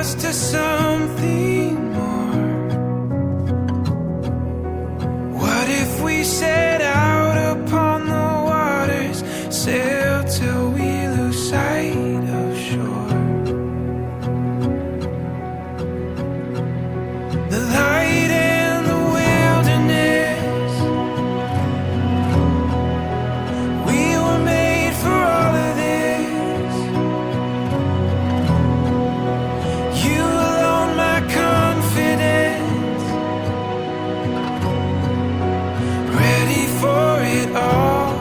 us to something more? What if we set out upon the waters, sail till we lose sight of shore? The light and the wilderness, we were made for all of this. You alone, my confidence, ready for it all.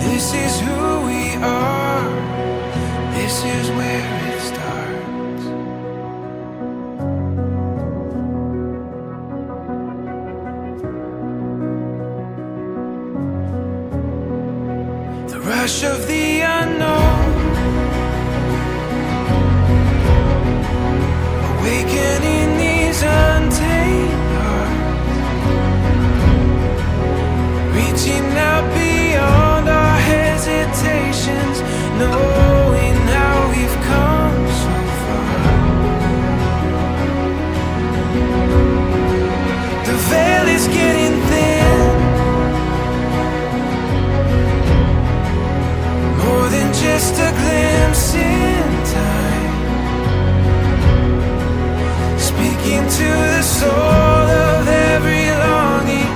This is who we are. This is where it starts. The rush of the unknown, awakening these untamed hearts, reaching out beyond our hesitations, knowing how we've come so far. The veil is getting thin, more than just a glimpse in time, speaking to the soul of every longing,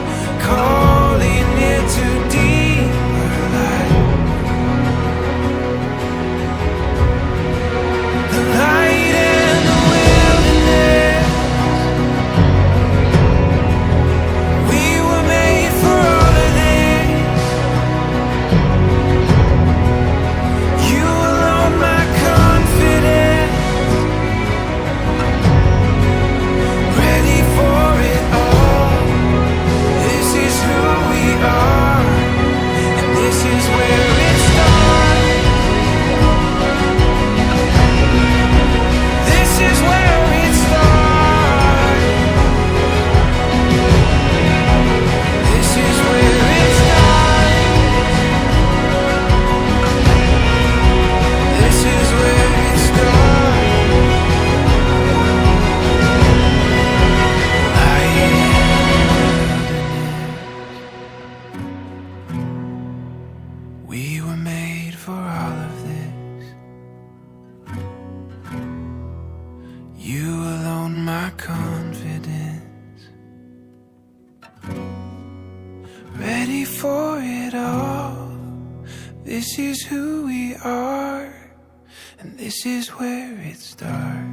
calling it to deeper light. The light and the wilderness, we were made for all of this. You alone, my confidence, ready for it all. This is who we are, and this is where it starts. This is where it starts. This is where it starts. This is where it starts. We were made for all of this. You alone, my confidence, ready for it all. This is who we are, and this is where it starts.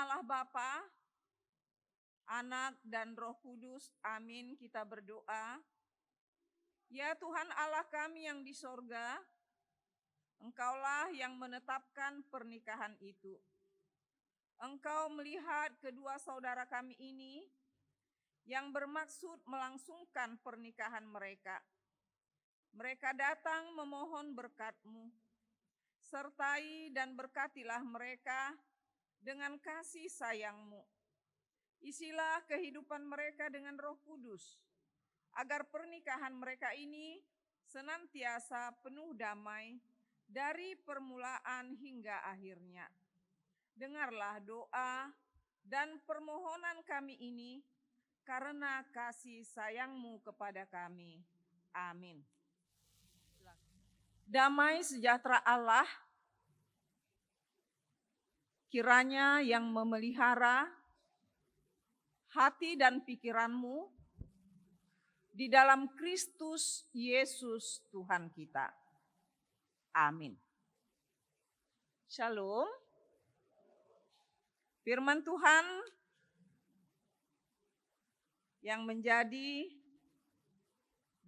Allah Bapa, Anak dan Roh Kudus, amin, kita berdoa. Ya Tuhan Allah kami yang di sorga, Engkaulah yang menetapkan pernikahan itu. Engkau melihat kedua saudara kami ini yang bermaksud melangsungkan pernikahan mereka. Mereka datang memohon berkat-Mu. Sertai dan berkatilah mereka dengan kasih sayang-Mu. Isilah kehidupan mereka dengan Roh Kudus, agar pernikahan mereka ini senantiasa penuh damai dari permulaan hingga akhirnya. Dengarlah doa dan permohonan kami ini karena kasih sayang-Mu kepada kami. Amin. Damai sejahtera Allah kiranya yang memelihara hati dan pikiranmu di dalam Kristus Yesus Tuhan kita. Amin. Shalom. Firman Tuhan yang menjadi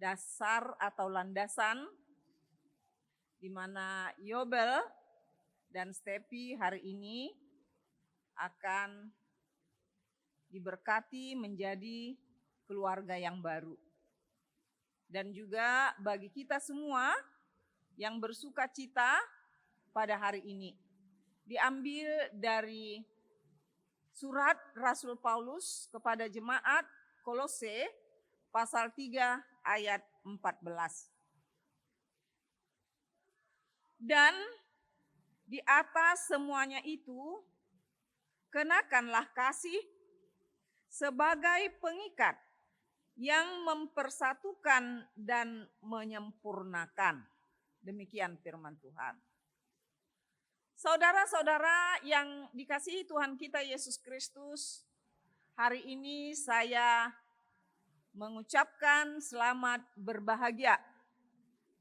dasar atau landasan di mana Yobel dan Stepi hari ini akan diberkati menjadi keluarga yang baru. Dan juga bagi kita semua yang bersuka cita pada hari ini. Diambil dari surat Rasul Paulus kepada jemaat Kolose pasal 3 ayat 14. Dan di atas semuanya itu, kenakanlah kasih sebagai pengikat yang mempersatukan dan menyempurnakan. Demikian firman Tuhan. Saudara-saudara yang dikasihi Tuhan kita Yesus Kristus, hari ini saya mengucapkan selamat berbahagia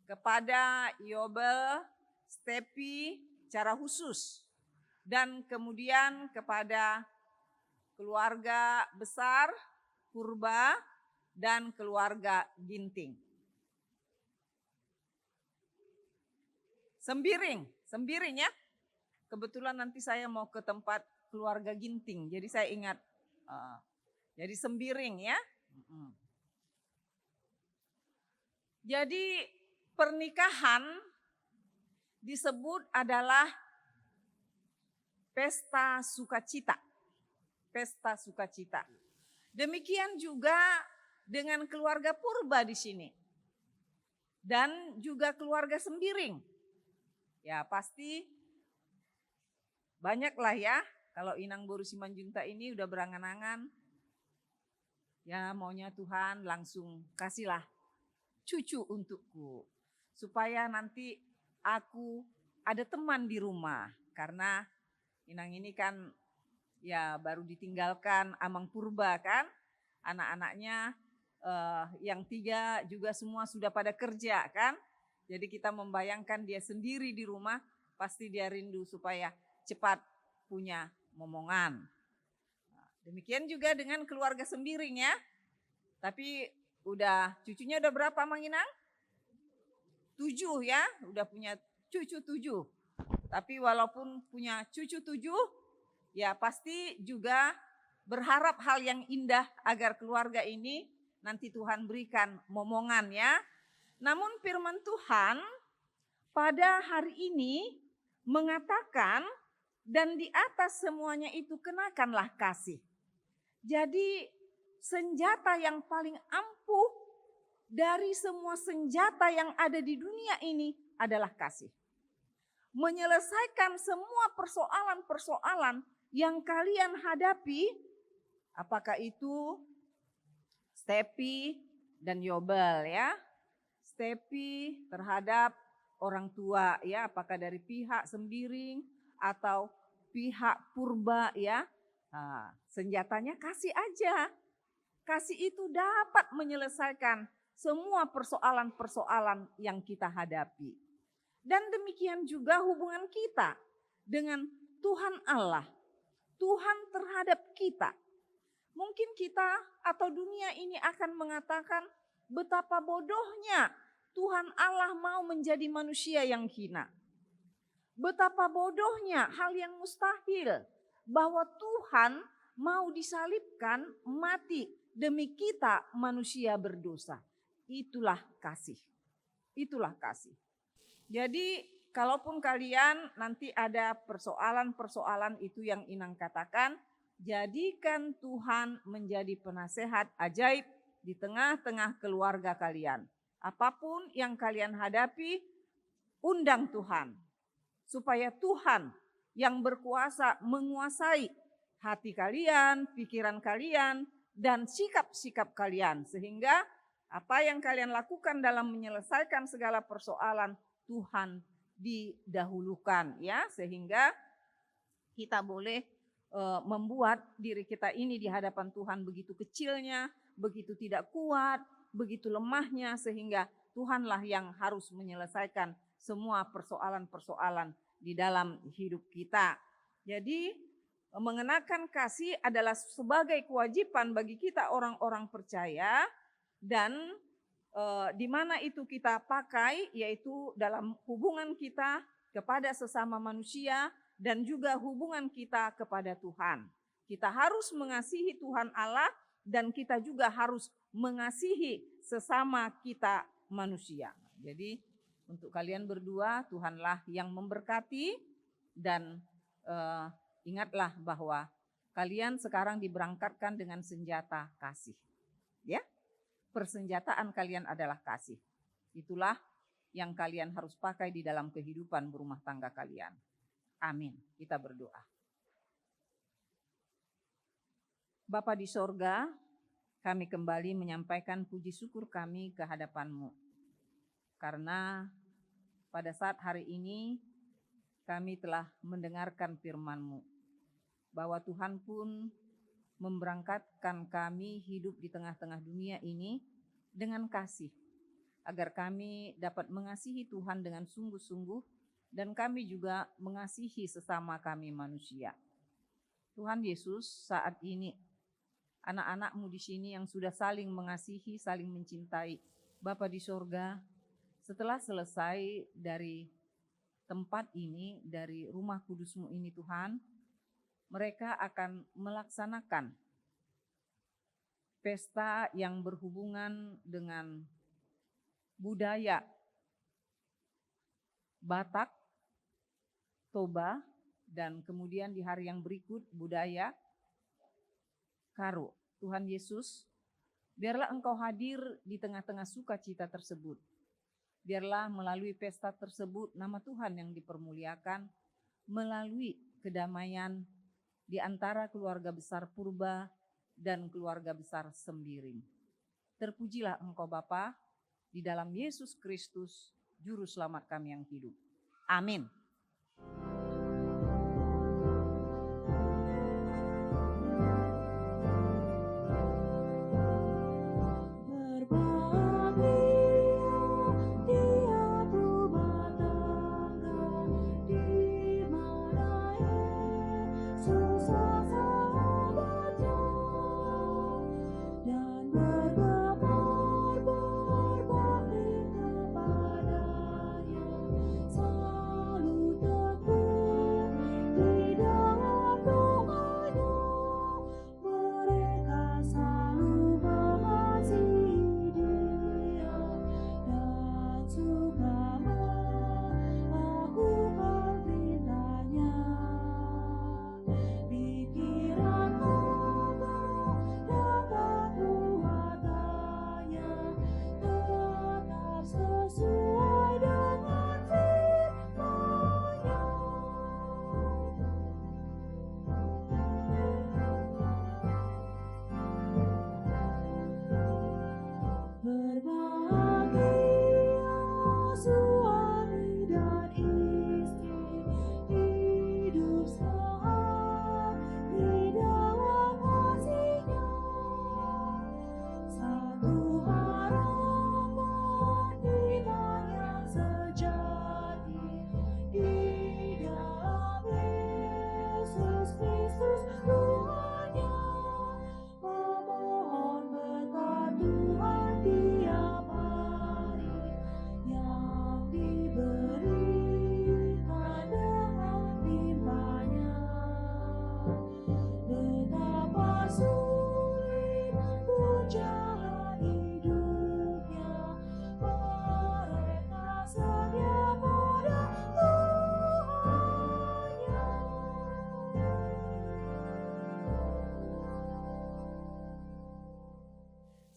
kepada Yobel, Stepi secara khusus, dan kemudian kepada keluarga besar Purba dan keluarga Ginting. Sembiring ya. Kebetulan nanti saya mau ke tempat keluarga Ginting, jadi saya ingat. Jadi sembiring ya. Jadi pernikahan disebut adalah pesta sukacita. Pesta sukacita. Demikian juga dengan keluarga Purba di sini. Dan juga keluarga Sembiring. Ya pasti banyaklah ya. Kalau Inang Boru Simanjunta ini udah berangan-angan. Ya maunya Tuhan langsung kasihlah cucu untukku. Supaya nanti aku ada teman di rumah. Karena Inang ini kan ya baru ditinggalkan Amang Purba kan. Anak-anaknya yang 3 juga semua sudah pada kerja kan. Jadi kita membayangkan dia sendiri di rumah. Pasti dia rindu supaya cepat punya momongan. Demikian juga dengan keluarga Sembiring ya. Tapi cucunya udah berapa Mang Inang? 7 ya. Udah punya cucu 7. Tapi walaupun punya cucu 7, ya pasti juga berharap hal yang indah agar keluarga ini nanti Tuhan berikan momongan ya. Namun firman Tuhan pada hari ini mengatakan dan di atas semuanya itu kenakanlah kasih. Jadi senjata yang paling ampuh dari semua senjata yang ada di dunia ini adalah kasih. Menyelesaikan semua persoalan-persoalan yang kalian hadapi, apakah itu Stepi dan Yobel ya. Stepi terhadap orang tua ya, apakah dari pihak Sembiring atau pihak Purba ya. Nah, senjatanya kasih aja. Kasih itu dapat menyelesaikan semua persoalan-persoalan yang kita hadapi. Dan demikian juga hubungan kita dengan Tuhan Allah. Tuhan terhadap kita. Mungkin kita atau dunia ini akan mengatakan betapa bodohnya Tuhan Allah mau menjadi manusia yang hina. Betapa bodohnya hal yang mustahil bahwa Tuhan mau disalibkan mati demi kita manusia berdosa. Itulah kasih. Itulah kasih. Jadi kalaupun kalian nanti ada persoalan-persoalan itu yang Inang katakan, jadikan Tuhan menjadi penasehat ajaib di tengah-tengah keluarga kalian. Apapun yang kalian hadapi, undang Tuhan. Supaya Tuhan yang berkuasa menguasai hati kalian, pikiran kalian, dan sikap-sikap kalian. Sehingga apa yang kalian lakukan dalam menyelesaikan segala persoalan, Tuhan didahulukan, ya, sehingga kita boleh membuat diri kita ini di hadapan Tuhan begitu kecilnya, begitu tidak kuat, begitu lemahnya, sehingga Tuhanlah yang harus menyelesaikan semua persoalan-persoalan di dalam hidup kita. Jadi mengenakan kasih adalah sebagai kewajiban bagi kita orang-orang percaya, dan di mana itu kita pakai, yaitu dalam hubungan kita kepada sesama manusia dan juga hubungan kita kepada Tuhan. Kita harus mengasihi Tuhan Allah dan kita juga harus mengasihi sesama kita manusia. Jadi untuk kalian berdua, Tuhanlah yang memberkati, dan ingatlah bahwa kalian sekarang diberangkatkan dengan senjata kasih. Ya. Persenjataan kalian adalah kasih. Itulah yang kalian harus pakai di dalam kehidupan berumah tangga kalian. Amin. Kita berdoa. Bapa di sorga, kami kembali menyampaikan puji syukur kami ke hadapan-Mu. Karena pada saat hari ini kami telah mendengarkan firman-Mu. Bahwa Tuhan pun memberangkatkan kami hidup di tengah-tengah dunia ini dengan kasih, agar kami dapat mengasihi Tuhan dengan sungguh-sungguh, dan kami juga mengasihi sesama kami manusia. Tuhan Yesus, saat ini anak-anak-Mu di sini yang sudah saling mengasihi, saling mencintai, Bapa di sorga, setelah selesai dari tempat ini, dari rumah kudus-Mu ini Tuhan, mereka akan melaksanakan pesta yang berhubungan dengan budaya Batak, Toba, dan kemudian di hari yang berikut budaya Karo. Tuhan Yesus, biarlah Engkau hadir di tengah-tengah sukacita tersebut. Biarlah melalui pesta tersebut nama Tuhan yang dipermuliakan, melalui kedamaian di antara keluarga besar Purba dan keluarga besar Sembiring. Terpujilah Engkau Bapa, di dalam Yesus Kristus, Juru Selamat kami yang hidup. Amin. Selalu teguh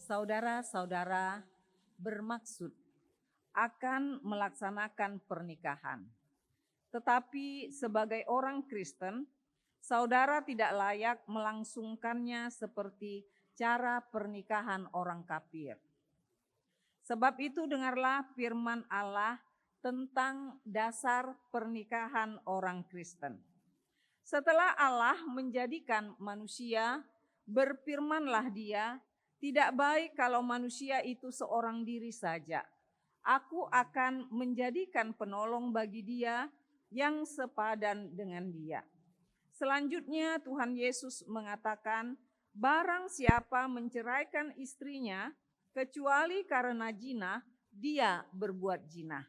saudara-saudara bermaksud akan melaksanakan pernikahan. Tetapi sebagai orang Kristen, saudara tidak layak melangsungkannya seperti cara pernikahan orang kafir. Sebab itu dengarlah firman Allah tentang dasar pernikahan orang Kristen. Setelah Allah menjadikan manusia, berfirmanlah Dia, "Tidak baik kalau manusia itu seorang diri saja. Aku akan menjadikan penolong bagi dia yang sepadan dengan dia." Selanjutnya Tuhan Yesus mengatakan, "Barang siapa menceraikan istrinya kecuali karena zina, dia berbuat zina.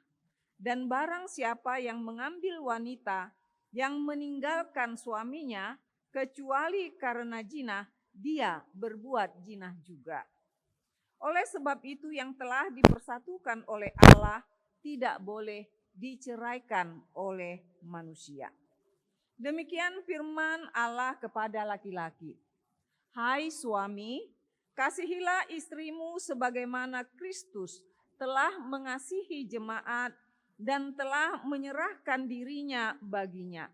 Dan barang siapa yang mengambil wanita yang meninggalkan suaminya kecuali karena zina, dia berbuat zina juga. Oleh sebab itu yang telah dipersatukan oleh Allah tidak boleh diceraikan oleh manusia." Demikian firman Allah kepada laki-laki. "Hai suami, kasihilah istrimu sebagaimana Kristus telah mengasihi jemaat dan telah menyerahkan dirinya baginya.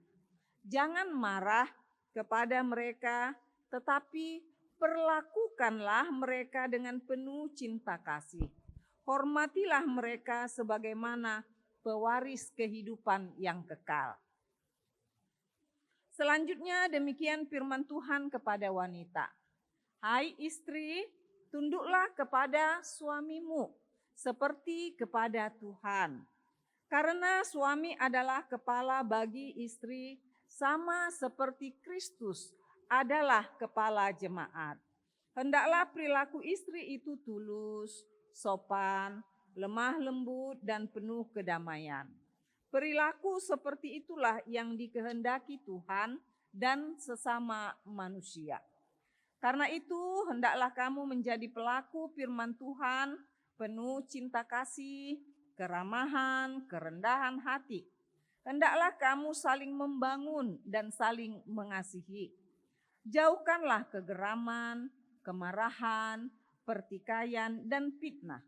Jangan marah kepada mereka, tetapi perlakukanlah mereka dengan penuh cinta kasih. Hormatilah mereka sebagaimana pewaris kehidupan yang kekal." Selanjutnya demikian firman Tuhan kepada wanita. "Hai istri, tunduklah kepada suamimu seperti kepada Tuhan. Karena suami adalah kepala bagi istri, sama seperti Kristus adalah kepala jemaat. Hendaklah perilaku istri itu tulus, sopan, lemah lembut, dan penuh kedamaian. Perilaku seperti itulah yang dikehendaki Tuhan dan sesama manusia. Karena itu hendaklah kamu menjadi pelaku firman Tuhan, penuh cinta kasih, keramahan, kerendahan hati. Hendaklah kamu saling membangun dan saling mengasihi. Jauhkanlah kegeraman, kemarahan, pertikaian, dan fitnah.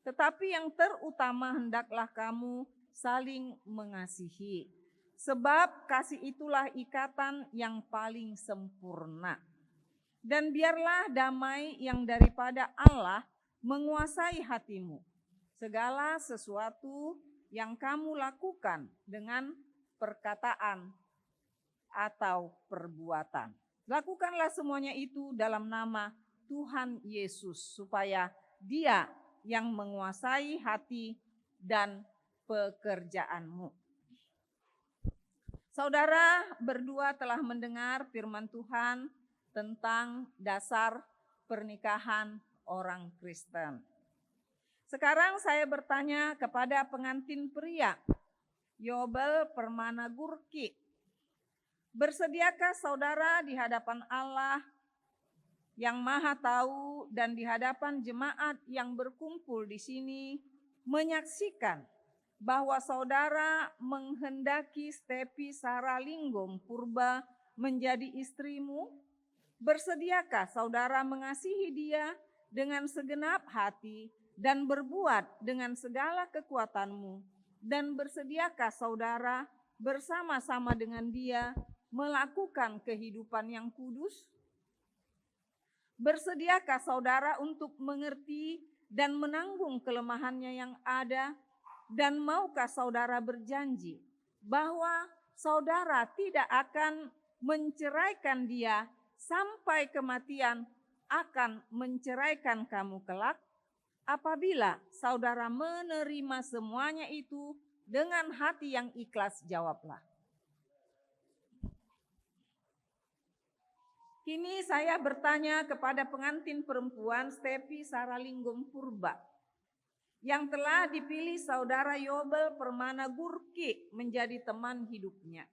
Tetapi yang terutama hendaklah kamu saling mengasihi. Sebab kasih itulah ikatan yang paling sempurna. Dan biarlah damai yang daripada Allah menguasai hatimu. Segala sesuatu yang kamu lakukan dengan perkataan atau perbuatan, lakukanlah semuanya itu dalam nama Tuhan Yesus, supaya Dia yang menguasai hati dan pekerjaanmu. Saudara berdua telah mendengar firman Tuhan tentang dasar pernikahan orang Kristen. Sekarang saya bertanya kepada pengantin pria, Yobel Permana Gurki. Bersediakah saudara di hadapan Allah yang Maha Tahu dan di hadapan jemaat yang berkumpul di sini menyaksikan bahwa saudara menghendaki Stepi Saralingom Purba menjadi istrimu? Bersediakah saudara mengasihi dia dengan segenap hati dan berbuat dengan segala kekuatanmu? Dan bersediakah saudara bersama-sama dengan dia melakukan kehidupan yang kudus? Bersediakah saudara untuk mengerti dan menanggung kelemahannya yang ada? Dan maukah saudara berjanji bahwa saudara tidak akan menceraikan dia sampai kematian akan menceraikan kamu kelak? Apabila saudara menerima semuanya itu dengan hati yang ikhlas, jawablah. Kini saya bertanya kepada pengantin perempuan Stepi Saralingom Purba yang telah dipilih saudara Yobel Permana Gurki menjadi teman hidupnya.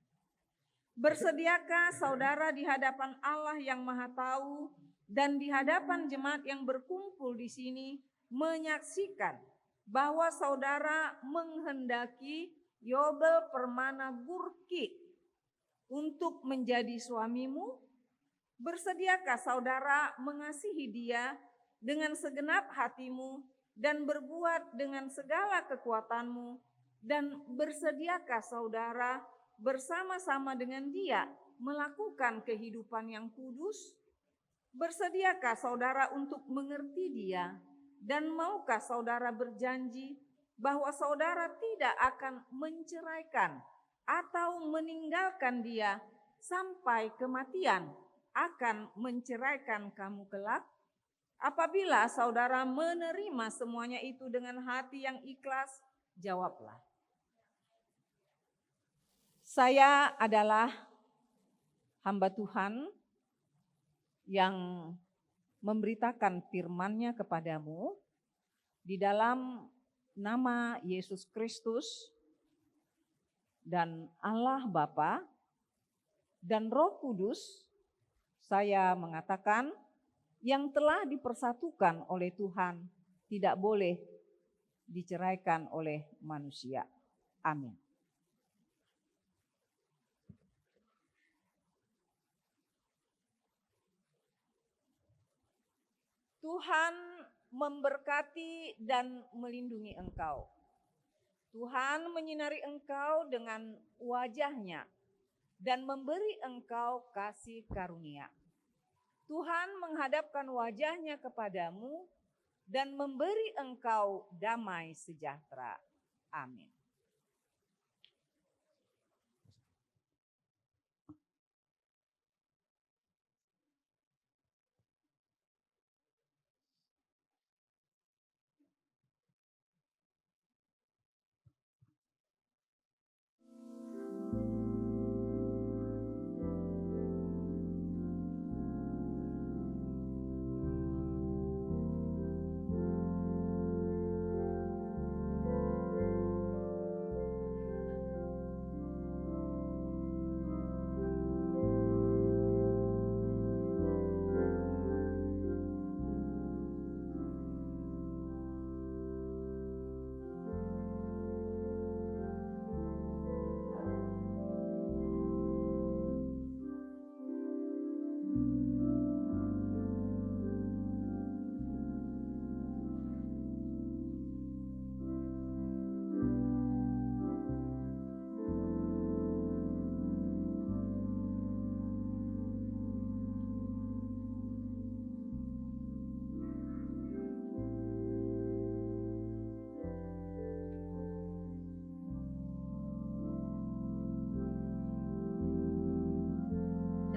Bersediakah saudara di hadapan Allah yang Maha Tahu dan di hadapan jemaat yang berkumpul di sini menyaksikan bahwa saudara menghendaki Yobel Permana Gurki untuk menjadi suamimu? Bersediakah saudara mengasihi dia dengan segenap hatimu dan berbuat dengan segala kekuatanmu, dan bersediakah saudara bersama-sama dengan dia melakukan kehidupan yang kudus? Bersediakah saudara untuk mengerti dia, dan maukah saudara berjanji bahwa saudara tidak akan menceraikan atau meninggalkan dia sampai kematian akan menceraikan kamu kelak? Apabila saudara menerima semuanya itu dengan hati yang ikhlas, jawablah, saya adalah hamba Tuhan yang memberitakan firman-Nya kepadamu di dalam nama Yesus Kristus dan Allah Bapa dan Roh Kudus. Saya mengatakan yang telah dipersatukan oleh Tuhan tidak boleh diceraikan oleh manusia. Amin. Tuhan memberkati dan melindungi engkau. Tuhan menyinari engkau dengan wajah-Nya dan memberi engkau kasih karunia. Tuhan menghadapkan wajah-Nya kepadamu dan memberi engkau damai sejahtera. Amin.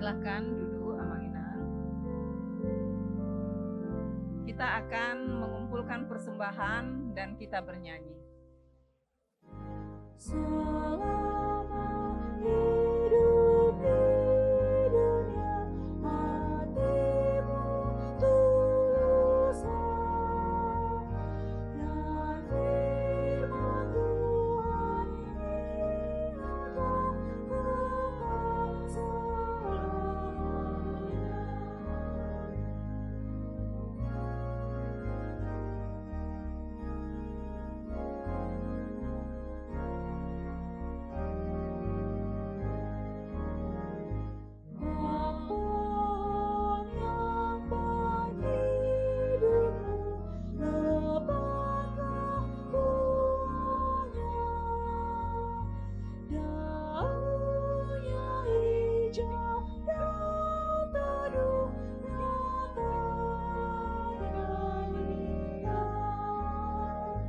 Silakan duduk, Amanginang. Kita akan mengumpulkan persembahan dan kita bernyanyi. Selama hidup di dunia, hatimu tuluslah, dan firman Tuhan ingatlah kekal selamanya. Pohon yang baik hidupmu, lebatlah buahnya, daunnya hijau dan teduh, nyatanya indah.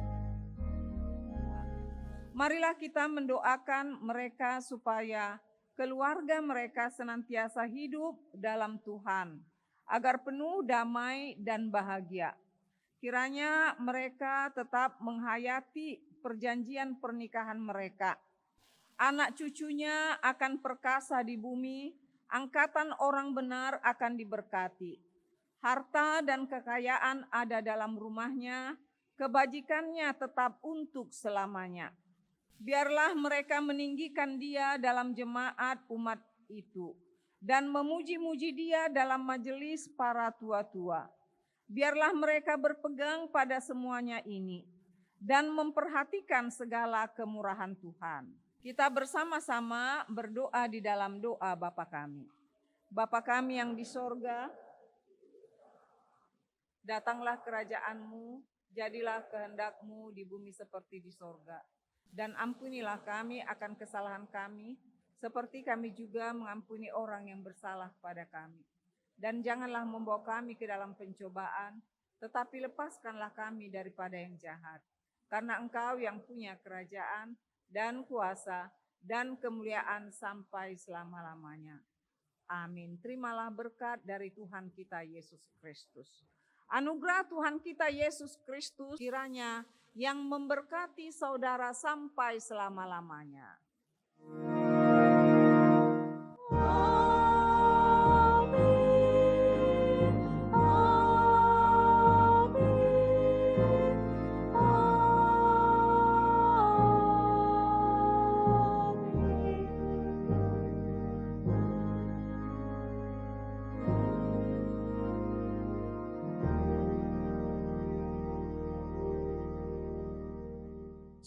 Marilah kita mendoakan mereka supaya keluarga mereka senantiasa hidup dalam Tuhan, agar penuh damai dan bahagia. Kiranya mereka tetap menghayati perjanjian pernikahan mereka. Anak cucunya akan perkasa di bumi, angkatan orang benar akan diberkati. Harta dan kekayaan ada dalam rumahnya, kebajikannya tetap untuk selamanya. Biarlah mereka meninggikan dia dalam jemaat umat itu dan memuji-muji dia dalam majelis para tua-tua. Biarlah mereka berpegang pada semuanya ini dan memperhatikan segala kemurahan Tuhan. Kita bersama-sama berdoa di dalam doa Bapa kami. Bapa kami yang di sorga, Datanglah kerajaan-Mu, jadilah kehendak-Mu di bumi seperti di sorga. Dan ampunilah kami akan kesalahan kami, seperti kami juga mengampuni orang yang bersalah pada kami. Dan janganlah membawa kami ke dalam pencobaan, tetapi lepaskanlah kami daripada yang jahat. Karena Engkau yang punya kerajaan dan kuasa dan kemuliaan sampai selama-lamanya. Amin. Terimalah berkat dari Tuhan kita Yesus Kristus. Anugerah Tuhan kita Yesus Kristus kiranya yang memberkati saudara sampai selama-lamanya.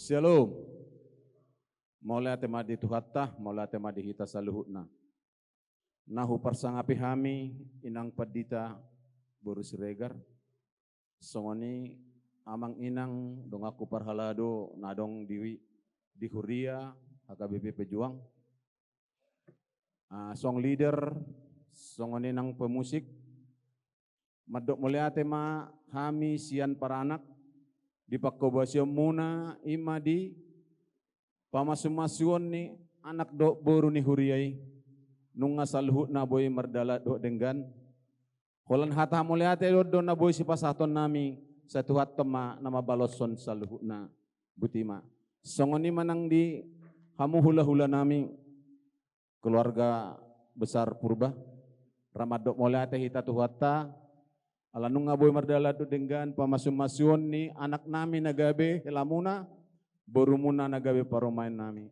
Shalom. Mulai tema di Tuhatta, mulai tema di hita saluhutna. Nahu persangapi hami inang padita boru siregar. Songoni amang inang dong aku parhalado nadong diwi di Huria HKBP Pejuang. Song leader, songoni nang pemusik. Madok mulai tema hami sian para anak. Di pakobasyo muna ima di pamasumasuan ni anak do boru ni huriyai nung ngasalhut na boy mardala do denggan kolan hata muliate do na boy si pasaton nami sa tuhat tema nama baloson salhut na butima songoni manang di hamu hula-hula nami keluarga besar purba ramadok muliate hita tuhata alanung ngaboy mardala do denggan pamasum-masuon ni anak nami nagabe helamuna borumuna nagabe paromain nami.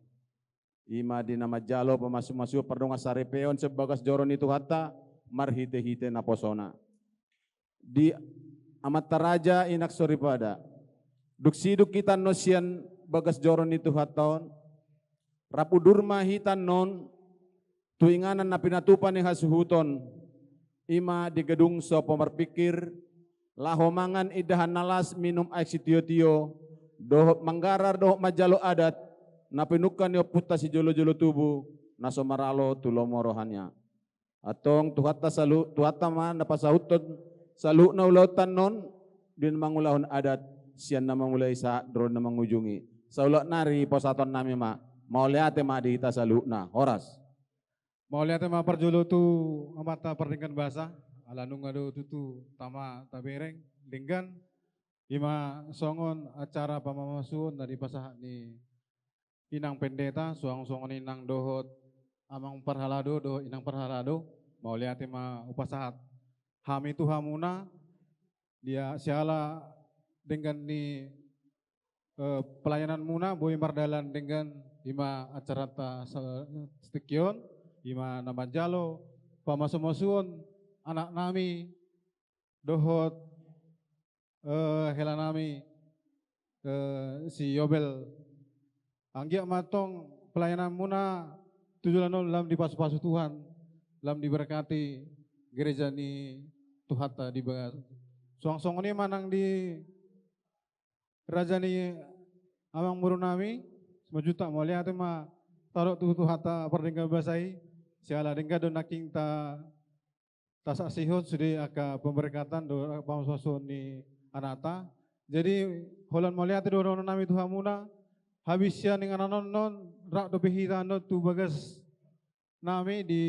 Ima di nama jalo pamasum-masuo pardonga sarepeon sebagas joron itu hatta marhite-hite naposona. Di amat taraja inak soripada. Duksiduk kita nosian bagas joron itu hattaon. Rapudurma hitan non tuinganan na pinatupan ni hasuhuton. Ima di gedung so pemerpikir lahomangan idahan nalas minum air sitio-tio dohop manggarar dohop majalo adat napinukan yo puta si jolo-jolo tubuh naso maralo tulomorohannya atong tuhata salu tuhata man napasahuton salu na ulautan non din mangulahon adat sian na mangulay sa drone na mangujungi saulot nari posaton nami ma mauliate ma di hita salu na horas. Mau lihat tema perjolo tu amata perdingkan bahasa alanung ado tutu tama tabereng dinggan ima songon acara pamamasuon dari pasah ni inang pendeta songon inang dohot amang parhalado dohot inang parhalado mau lihat tema upasahat ham itu hamuna dia siala dengan ni pelayanan muna boy mardalan dengan ima acara ta stekion ima nama jalo pamasumusun anak nami dohot hela nami si Yobel anggia matong pelayanan muna tujuan dalam dipasu-pasu Tuhan dalam diberkati gereja ni Tuhata di bagas song-song ini manang di raja ni amang muru nami 1 juta mau lihat ma taruh Tuhata perdengka basai siala dengka do naking ta tasasihot sudah aka pemberkatan do pamasusun ni anata jadi holan moliat do nami tuhamuna habis sian dengan non rak do behita no tu bagas nami di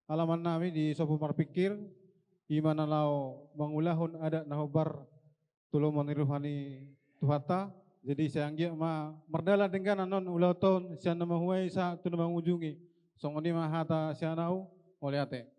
halaman nami di sopo marpikir imana lau mangulahun ada nahobar tulung meniruhani tuhata jadi saya anggap ma merdala dengan non ulau tahun sian nama huai sa tu nama ujungi songoni mahata sianau oliate